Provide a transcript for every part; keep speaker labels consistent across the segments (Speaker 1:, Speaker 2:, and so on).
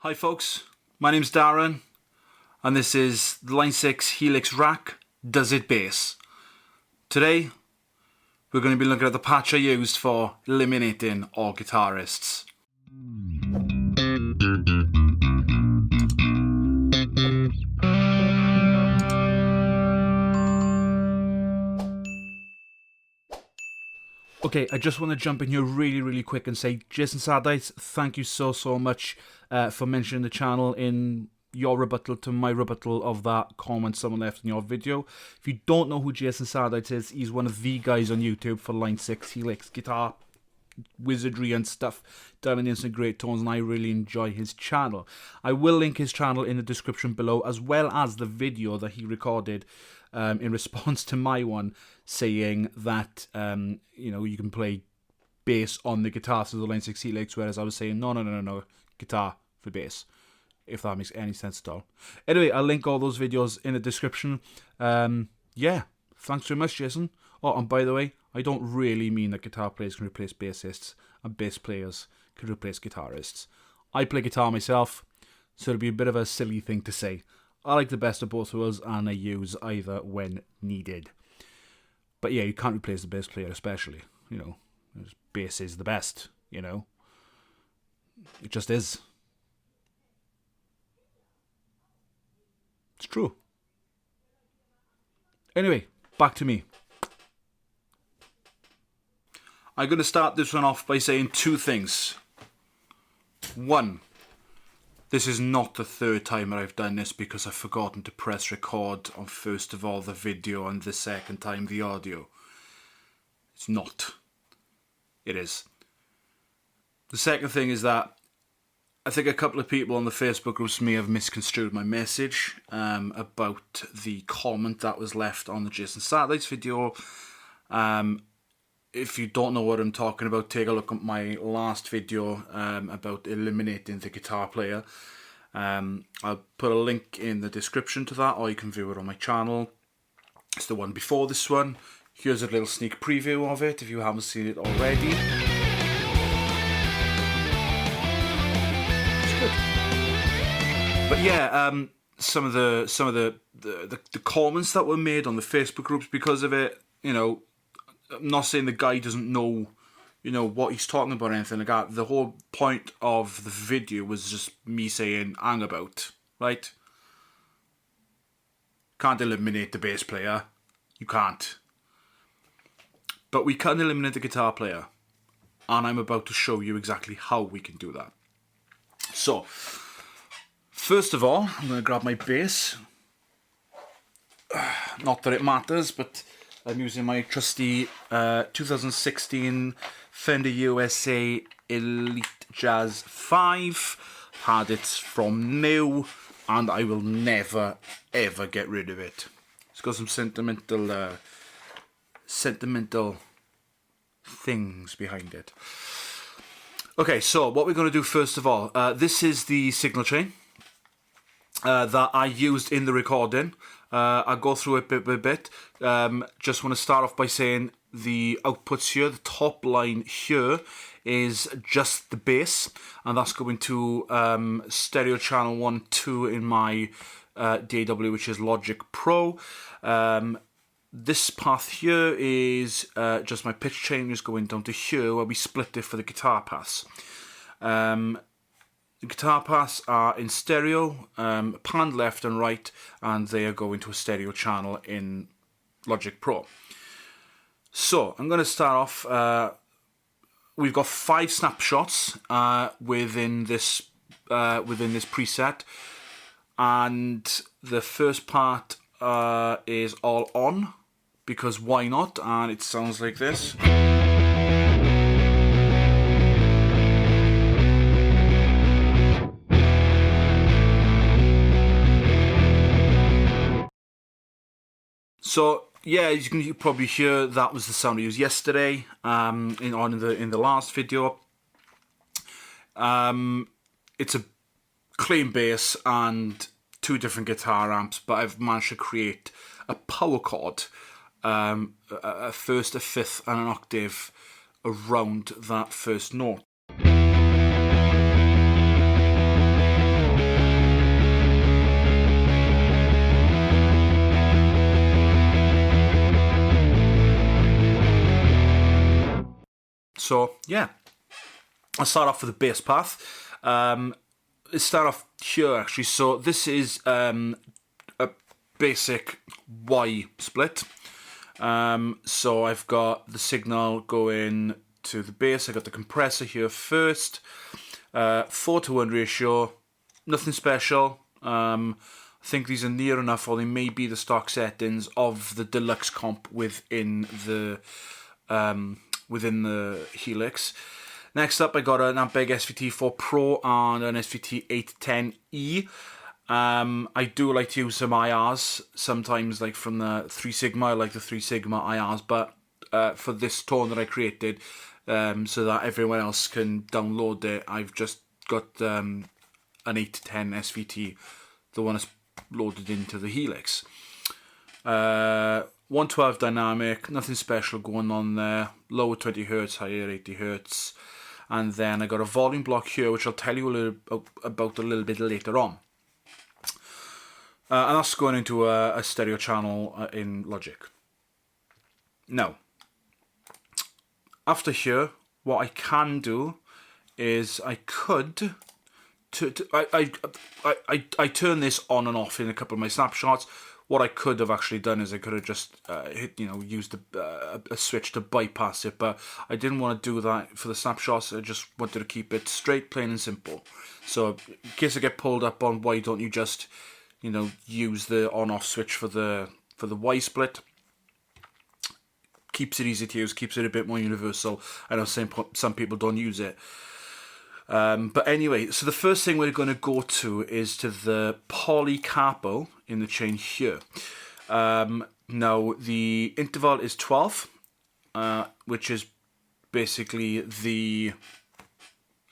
Speaker 1: Hi folks, my name's Darren and this is the Line 6 Helix rack Does It Bass. Today we're going to be looking at the patch I used for eliminating all guitarists. Okay, I just want to jump in here really quick and say, Jason Sadites, thank you so much for mentioning the channel in your rebuttal to my rebuttal of that comment someone left in your video. If you don't know who Jason Sadites is, he's one of the guys on YouTube for Line 6 Helix guitar wizardry and stuff done in instant great tones, and I really enjoy his channel. I will link his channel in the description below, as well as the video that he recorded in response to my one, saying that you know, you can play bass on the guitar to the Line 6 Helix, whereas I was saying no, guitar for bass, if that makes any sense at all. Anyway, I'll link all those videos in the description. Yeah, thanks very much, Jason. Oh, and by the way, I don't really mean that guitar players can replace bassists and bass players can replace guitarists. I play guitar myself, so it'll be a bit of a silly thing to say. I like the best of both worlds and I use either when needed. But yeah, you can't replace the bass player, especially, you know, bass is the best, you know. It just is. It's true. Anyway, back to me. I'm going to start this one off by saying two things. One, this is not the third time that I've done this because I've forgotten to press record on first of all the video and the second time the audio. It's not. It is. The second thing is that I think a couple of people on the Facebook groups may have misconstrued my message about the comment that was left on the Jason Sadites video. If you don't know what I'm talking about, take a look at my last video about eliminating the guitar player. I'll put a link in the description to that, or you can view it on my channel. It's the one before this one. Here's a little sneak preview of it if you haven't seen it already. It's good. But yeah, some of the comments that were made on the Facebook groups because of it, you know, I'm not saying the guy doesn't know, you know, what he's talking about or anything like that. The whole point of the video was just me saying hang about, right? Can't eliminate the bass player. You can't. But we can eliminate the guitar player. And I'm about to show you exactly how we can do that. So, first of all, I'm going to grab my bass. Not that it matters, but I'm using my trusty 2016 Fender USA Elite Jazz 5. Had it from new, and I will never ever get rid of it. It's got some sentimental things behind it. Okay, so what we're going to do first of all, this is the signal chain that I used in the recording. I'll go through it bit by bit. Just want to start off by saying the outputs here, the top line here is just the bass, and that's going to stereo channel 1, 2 in my DAW, which is Logic Pro. This path here is just my pitch change going down to here, where we split it for the guitar paths. The guitar paths are in stereo, panned left and right, and they are going to a stereo channel in Logic Pro. So I'm going to start off. We've got 5 snapshots within this preset, and the first part is all on because why not? And it sounds like this. So yeah, as you can probably hear, that was the sound I used yesterday in the last video. It's a clean bass and 2 different guitar amps, but I've managed to create a power chord, a first, a fifth, and an octave around that first note. So yeah, I'll start off with the bass path. Let's start off here actually. So this is a basic Y split. So I've got the signal going to the bass. I got the compressor here first. 4:1 ratio, nothing special. I think these are near enough, or they may be the stock settings of the deluxe comp within the Helix. Next up, I got an Ampeg SVT4 Pro and an SVT810E. I do like to use some IRs sometimes, like from the 3 Sigma. I like the 3 Sigma IRs, but for this tone that I created, so that everyone else can download it, I've just got an 810 SVT, the one that's loaded into the Helix. 112 dynamic, nothing special going on there. Lower 20 Hz, higher 80 Hz. And then I got a volume block here, which I'll tell you about a little bit later on. And that's going into a stereo channel in Logic. Now, after here, what I can do is I could... I turn this on and off in a couple of my snapshots. What I could have actually done is I could have just used a switch to bypass it, but I didn't want to do that for the snapshots. I just wanted to keep it straight, plain and simple. So in case I get pulled up on why don't you just use the on-off switch for the Y split, keeps it easy to use, keeps it a bit more universal. I know some people don't use it. But anyway, so the first thing we're going to go to is to the poly capo in the chain here. Now, the interval is 12, which is basically the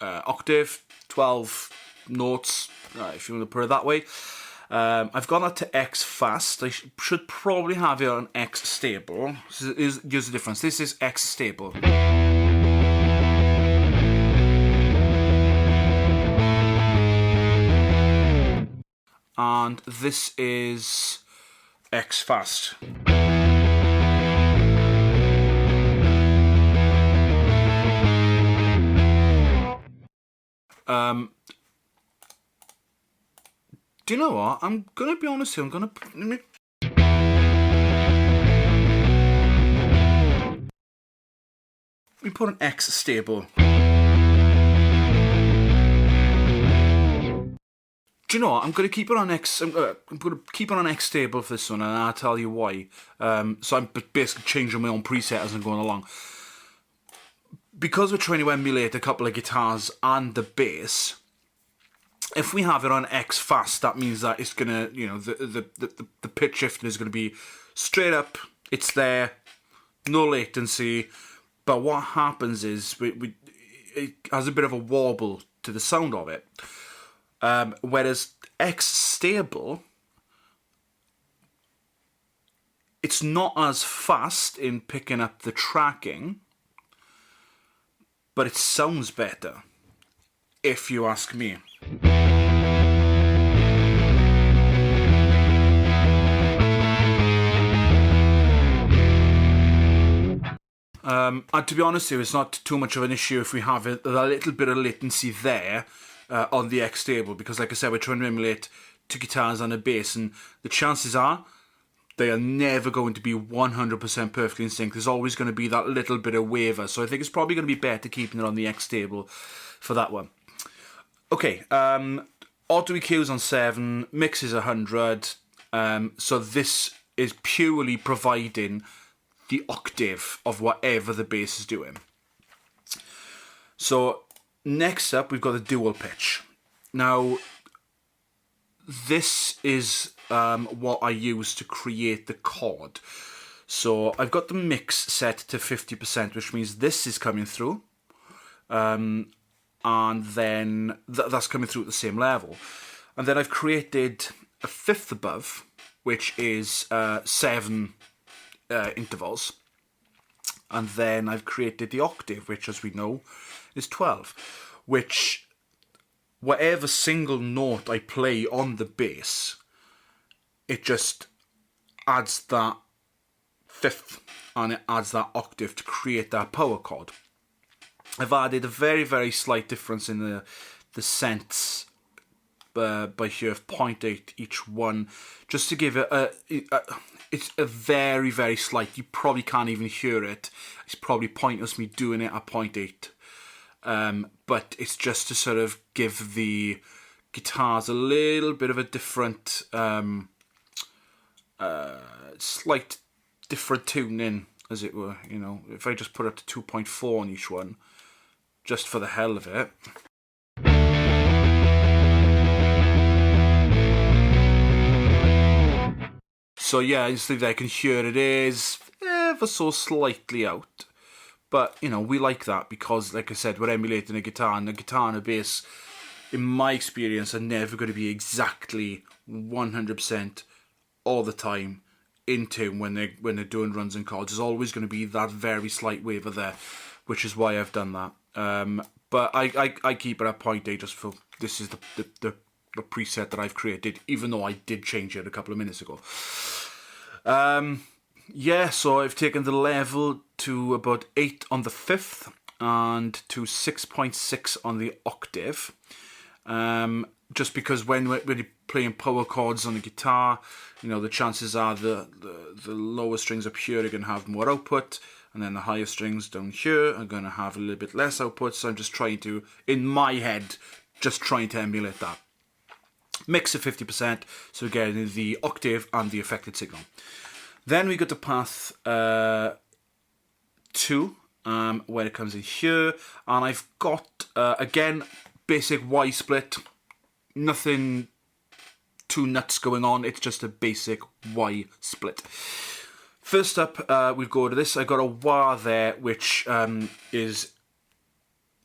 Speaker 1: octave, 12 notes, if you want to put it that way. I've gone that to X fast. I should probably have it on X stable. Here's the difference. This is X stable. And this is X fast. Do you know what? I'm gonna be honest here. Let me put an X stable. Do you know what? I'm going to keep it on X. I'm going to keep it on X stable for this one, and I'll tell you why. So I'm basically changing my own preset as I'm going along. Because we're trying to emulate a couple of guitars and the bass, if we have it on X fast, that means that it's gonna, the pitch shifting is going to be straight up. It's there, no latency. But what happens is it has a bit of a wobble to the sound of it. Whereas X stable, it's not as fast in picking up the tracking, but it sounds better, if you ask me. And to be honest with you, it's not too much of an issue if we have a little bit of latency there on the X stable, because like I said, we're trying to emulate 2 guitars and a bass, and the chances are they are never going to be 100% perfectly in sync. There's always going to be that little bit of waver, so I think it's probably going to be better keeping it on the X stable for that one. Okay, auto EQs on 7, mix is 100, so this is purely providing the octave of whatever the bass is doing. So next up, we've got the dual pitch. Now, this is what I use to create the chord. So I've got the mix set to 50%, which means this is coming through, and then that's coming through at the same level. And then I've created a fifth above, which is 7 intervals. And then I've created the octave, which, as we know, is 12, which whatever single note I play on the bass, it just adds that fifth and it adds that octave to create that power chord. I've added a very, very slight difference in the cents by here of 0.8 each one, just to give it it's a very, very slight. You probably can't even hear it. It's probably pointless me doing it at 0.8. But it's just to sort of give the guitars a little bit of a different, slight different tuning, as it were. You know, if I just put it to 2.4 on each one, just for the hell of it. So yeah, you see there, I can hear it is ever so slightly out. But, you know, we like that because, like I said, we're emulating a guitar, and a guitar and a bass, in my experience, are never going to be exactly 100% all the time in tune when they're doing runs and chords. There's always going to be that very slight waver there, which is why I've done that. But I keep it at 0.8 just for, this is the preset that I've created, even though I did change it a couple of minutes ago. Yeah, so I've taken the level to about 8 on the 5th and to 6.6 on the octave. Just because when you're playing power chords on the guitar, you know, the chances are the lower strings up here are going to have more output, and then the higher strings down here are going to have a little bit less output. So I'm just trying to, in my head, just trying to emulate that. Mix at 50%, so we're getting the octave and the affected signal. Then we go to path 2, where it comes in here, and I've got, again, basic Y split, nothing too nuts going on, it's just a basic Y split. First up, we go to this. I got a wah there, which is,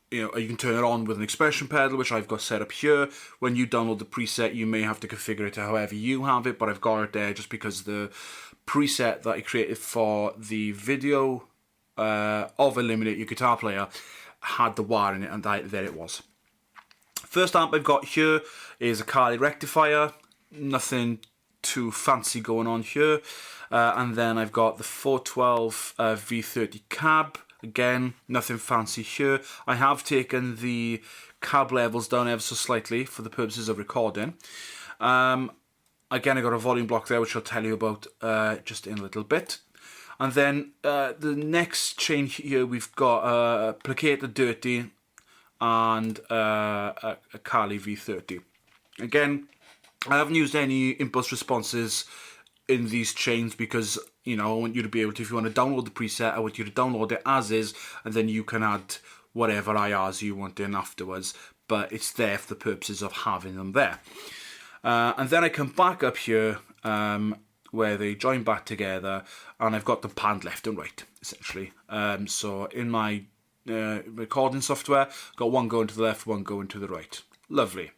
Speaker 1: you know, you can turn it on with an expression pedal, which I've got set up here. When you download the preset, you may have to configure it to however you have it, but I've got it there just because the preset that I created for the video of Eliminate Your Guitar Player had the wah in it, and there it was. First amp I've got here is a Carly rectifier, nothing too fancy going on here. And then I've got the 412 V30 cab. Again, nothing fancy here. I have taken the cab levels down ever so slightly for the purposes of recording. Again, I got a volume block there, which I'll tell you about just in a little bit. And then the next change here, we've got a Plicator Dirty and a Carly V30. Again, I haven't used any impulse responses in these chains because, you know, I want you to be able to, if you want to download the preset, I want you to download it as is, and then you can add whatever IRs you want in afterwards, but it's there for the purposes of having them there. And then I come back up here where they join back together, and I've got them panned left and right, essentially. So in my recording software, I've got one going to the left, one going to the right. Lovely.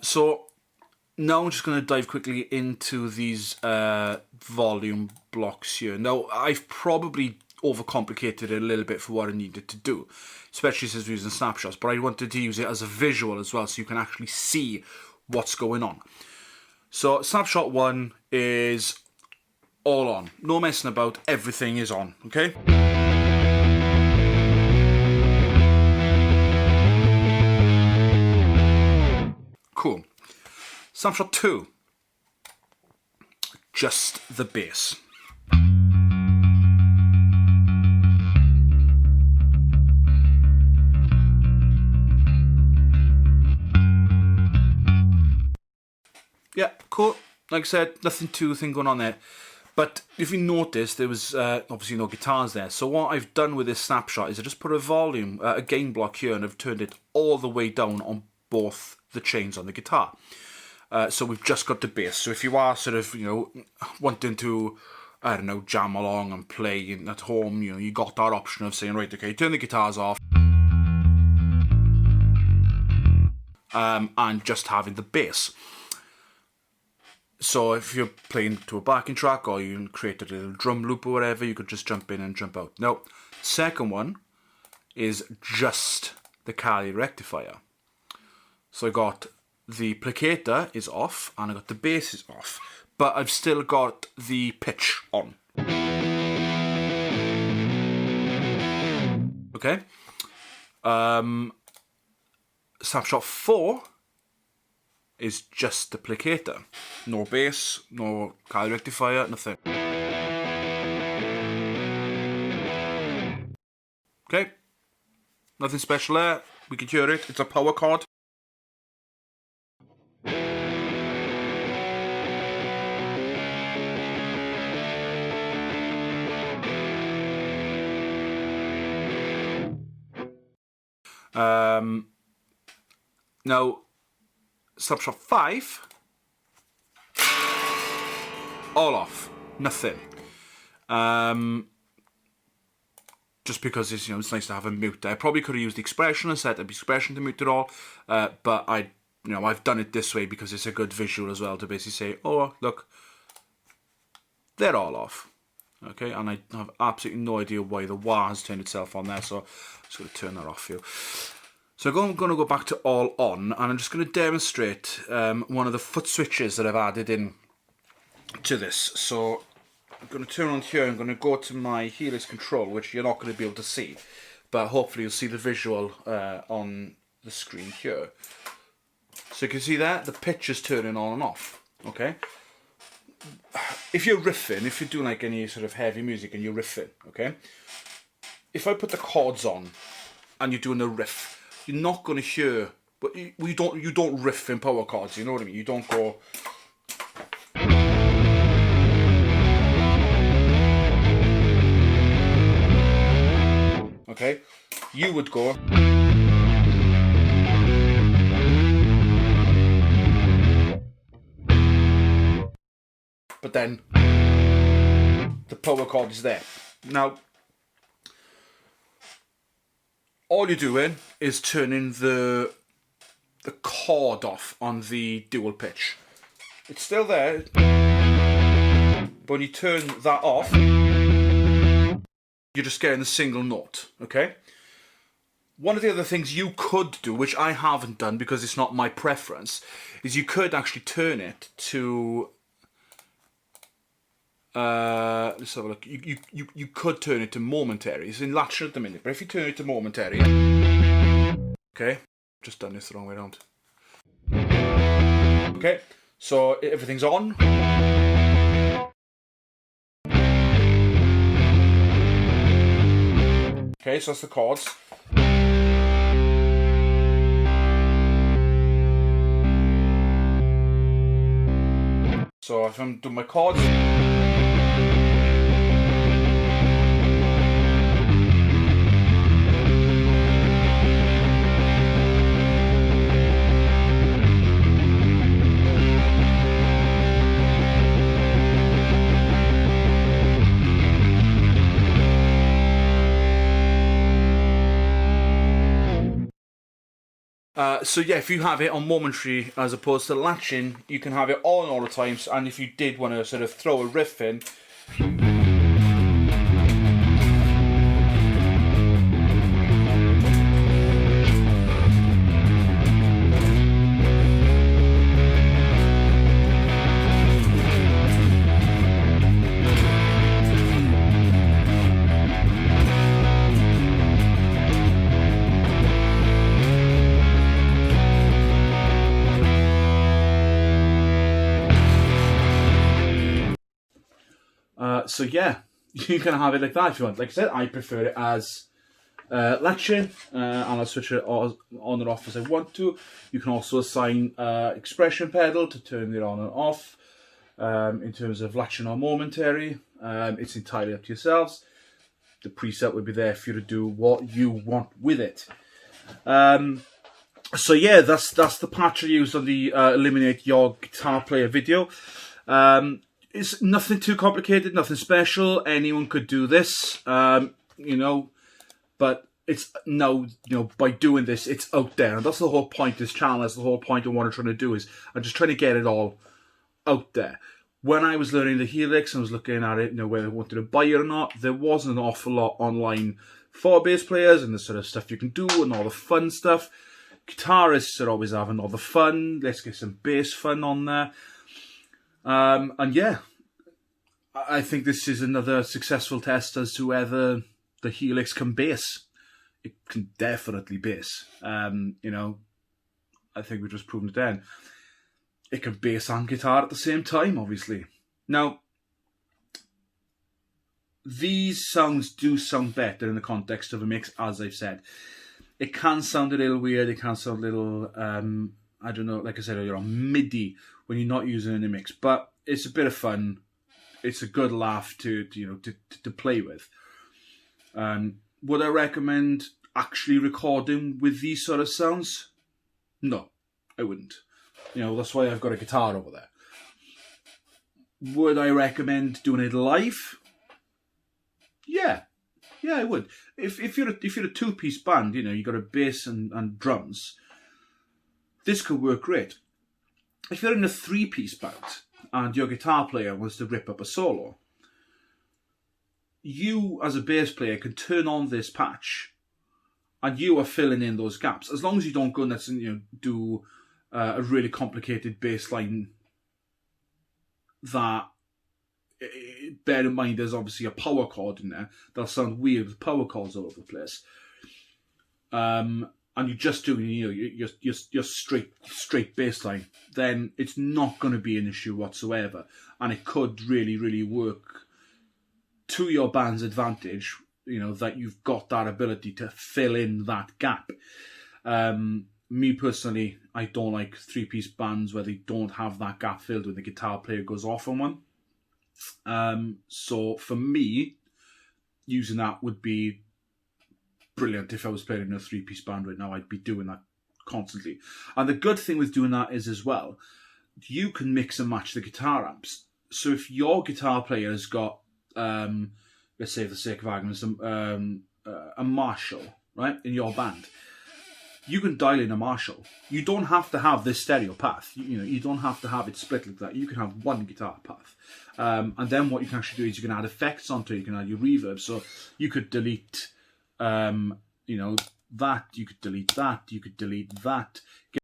Speaker 1: So now I'm just going to dive quickly into these volume blocks here. Now, I've probably overcomplicated it a little bit for what I needed to do, especially since we're using Snapshots, but I wanted to use it as a visual as well, so you can actually see what's going on. So Snapshot 1 is all on. No messing about, everything is on, okay? Cool. Snapshot 2, just the bass. Yeah, cool. Like I said, nothing too thing going on there. But if you notice, there was obviously no guitars there. So what I've done with this snapshot is I just put a volume, a gain block here, and I've turned it all the way down on both the chains on the guitar. So we've just got the bass. So if you are sort of, you know, wanting to, I don't know, jam along and play at home, you know, you got that option of saying, right, okay, turn the guitars off. And just having the bass. So if you're playing to a backing track or you create a little drum loop or whatever, you could just jump in and jump out. Now, second one is just the Carly rectifier. So I got the plicator is off and I got the bass is off, but I've still got the pitch on. Okay, Snapshot 4 is just duplicator. No bass, no car rectifier, nothing. Okay, nothing special there. We can hear it. It's a power chord. Now, Snapshot 5, all off, nothing. Just because it's, it's nice to have a mute there. I probably could have used the expression and set up the expression to mute it all, but I've done it this way because it's a good visual as well to basically say, oh look, they're all off. Okay, and I have absolutely no idea why the wah has turned itself on there, so I'm just going to turn that off for you. So I'm going to go back to all on, and I'm just going to demonstrate one of the foot switches that I've added in to this. So I'm going to turn on here, I'm going to go to my Helix control, which you're not going to be able to see, but hopefully you'll see the visual on the screen here. So you can see that the pitch is turning on and off, okay? If you're riffing, if you're doing like any sort of heavy music and you're riffing, okay? If I put the chords on and you're doing a riff, you're not going to hear, but you don't riff in power chords, you know what I mean? You don't go. Okay? You would go. But then the power chord is there. Now, all you're doing is turning the chord off on the dual pitch. It's still there, but when you turn that off, you're just getting a single note, okay? One of the other things you could do, which I haven't done because it's not my preference, is you could actually turn it to let's have a look. You could turn it to momentary. It's in latch at the minute, but if you turn it to momentary, okay, just done this the wrong way around. Okay, so everything's on. Okay, so that's the chords. So if I'm doing my chords. So yeah, if you have it on momentary as opposed to latching, you can have it on all the times, and if you did want to sort of throw a riff in, so yeah, you can have it like that if you want. Like I said, I prefer it as latching, and I'll switch it on and off as I want to. You can also assign expression pedal to turn it on and off. In terms of latching or momentary, it's entirely up to yourselves. The preset will be there for you to do what you want with it. So yeah, that's the patch I used on the Eliminate Your Guitar Player video. It's nothing too complicated, nothing special. Anyone could do this, you know, but it's now, by doing this, it's out there. And that's the whole point of this channel. That's the whole point of what I'm trying to do, is I'm just trying to get it all out there. When I was learning the Helix and was looking at it, whether I wanted to buy it or not, there wasn't an awful lot online for bass players and the sort of stuff you can do and all the fun stuff. Guitarists are always having all the fun. Let's get some bass fun on there. And yeah, I think this is another successful test as to whether the Helix can bass. it can definitely bass. You know, I think we've just proven it then. It can bass and guitar at the same time, obviously. Now, these sounds do sound better in the context of a mix, as I've said. It can sound a little weird, it can sound a little, I don't know, like I said earlier on, MIDI when you're not using it in a mix. But it's a bit of fun. It's a good laugh to play with. Would I recommend actually recording with these sort of sounds? No, I wouldn't. You know, that's why I've got a guitar over there. Would I recommend doing it live? Yeah, I would. If you're a two-piece band, you know, you got a bass and drums, this could work great. If you're in a three-piece band and your guitar player wants to rip up a solo, you as a bass player can turn on this patch, and you are filling in those gaps. As long as you don't go nuts and, you know, do a really complicated bass line that, bear in mind, there's obviously a power chord in there. That'll sound weird with power chords all over the place. And you're just doing, you know, your straight bass line, then it's not going to be an issue whatsoever. And it could really, really work to your band's advantage, you know, that you've got that ability to fill in that gap. Me personally, I don't like three-piece bands where they don't have that gap filled when the guitar player goes off on one. So for me, using that would be brilliant. If I was playing in a three-piece band right now, I'd be doing that constantly. And the good thing with doing that is, as well, you can mix and match the guitar amps. So if your guitar player has got, let's say for the sake of argument, a Marshall, right, in your band, you can dial in a Marshall. You don't have to have this stereo path. You know, you don't have to have it split like that. You can have one guitar path. And then what you can actually do is you can add effects onto it. You can add your reverb. So you could delete, you know, that. You could delete that. You could delete that. Get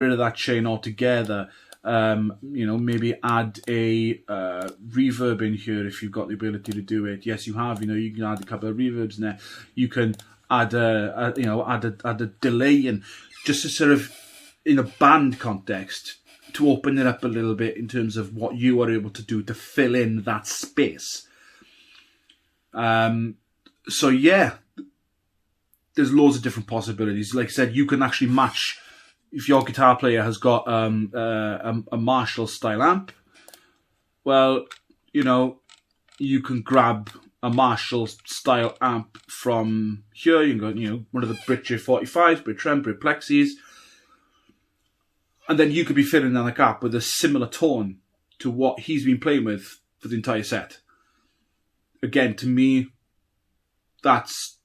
Speaker 1: rid of that chain altogether. You know, maybe add a reverb in here if you've got the ability to do it. Yes, you have. You know, you can add a couple of reverbs in there. You can add a delay, and just to sort of, in a band context, to open it up a little bit in terms of what you are able to do to fill in that space. So yeah, there's loads of different possibilities. Like I said, you can actually match, if your guitar player has got a Marshall style amp, well, you know, you can grab a Marshall style amp from here. You can go, you know, one of the Brit J45s, Brit Trem, Brit Plexis, and then you could be filling in a gap with a similar tone to what he's been playing with for the entire set. Again, to me, that's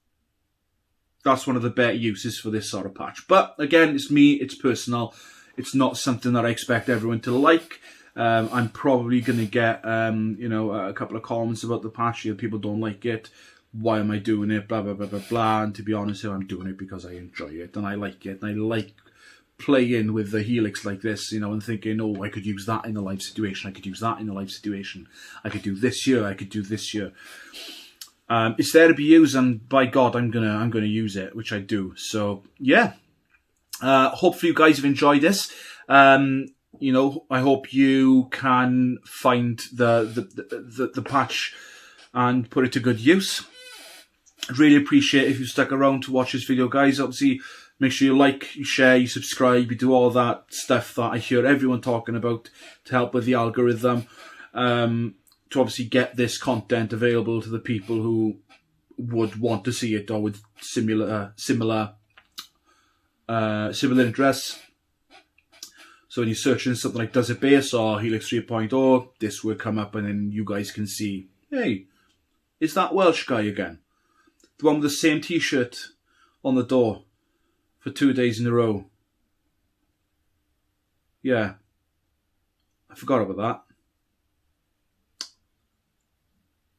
Speaker 1: one of the better uses for this sort of patch. But again, it's me, it's personal. It's not something that I expect everyone to like. I'm probably going to get, you know, a couple of comments about the patch. You know, people don't like it. Why am I doing it? Blah, blah, blah, blah, blah. And to be honest, I'm doing it because I enjoy it and I like it. And I like playing with the Helix like this, you know, and thinking, oh, I could use that in a live situation. I could use that in a live situation. I could do this here. I could do this here. It's there to be used, and by God, I'm gonna use it, which I do. So yeah, hopefully you guys have enjoyed this. You know, I hope you can find the patch and put it to good use. I'd really appreciate if you stuck around to watch this video, guys. Obviously, make sure you like, you share, you subscribe, you do all that stuff that I hear everyone talking about to help with the algorithm. To obviously get this content available to the people who would want to see it or with similar interests. So when you're searching something like Does It Bass or Helix 3.0, this will come up, and then you guys can see, hey, is that Welsh guy again? The one with the same t-shirt on the door for 2 days in a row. Yeah, I forgot about that.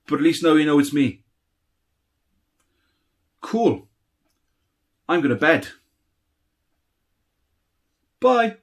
Speaker 1: But at least now you know it's me. Cool. I'm going to bed. Bye.